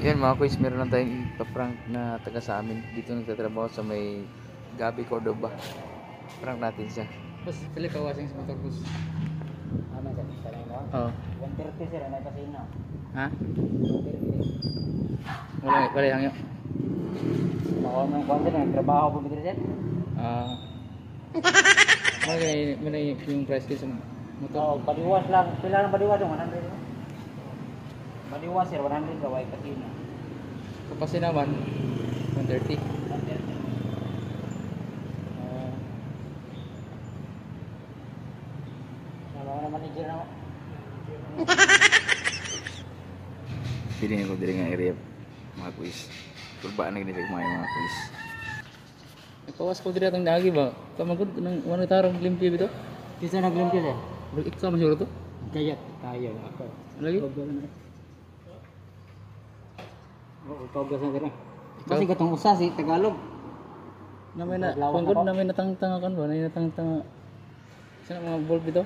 Yan mga kuys, meron lang tayong ipaprank na taga sa amin. Dito nagtatrabaho sa may Gabi Cordoba. Prank natin siya. Bus, pili ka wasing sa motor bus. Ano sir? Talay mo? Oo. 130 sir, ano kasi na? Ha? 130. Wala hangyo. Ako nang kwan sir, nagtrabaho po dito sir? Mana yung price din sa motor? Oo, badiwas lang. Pila lang badiwas yung 100. Badiwas sir, 100 gaway kasi na. Kapasi naman, 130. 130. Mga manager na ako. Piling ko diri nga area mga kuys. Turbaan na gini sa mga kuys. Ipawas ko diri atong dagi ba? Kamagod nang wala tarong limpyo bito. Kisa naglimpyo sir? Bro, ikaw man siguro to? Kaya tayo ako. Lagi? Oo, togas na sir. Kasi gatong usa si Tagalog. Namay na, pagod namay natang-tanga kan ba? Natang-tanga. Sana mga bulb bito?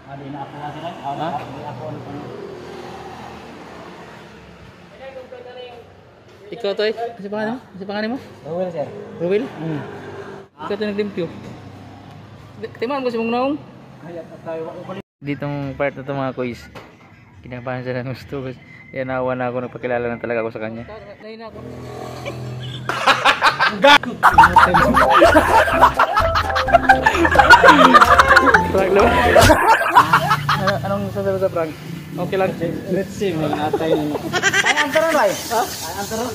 Di na ako na sila. Ha? Di ako ano pa. Ikaw to eh? Kasi pangalan mo? Kasi pangalan mo? Rowel sir. Ruel? Ikaw to naglimpyo. Timaan ko si mong naong. Kaya tayo ako balik. Ditong part na ito mga kuys. Kinabahan siya ng gusto. Kaya nawa na ako, nagpakilala na talaga ako sa kanya. Nahin ako. Prank lang. Anong sasabi sa prank? Okay lang. Let's see, may natay na. Ay, antaran ba? Ha? Ay, antaran.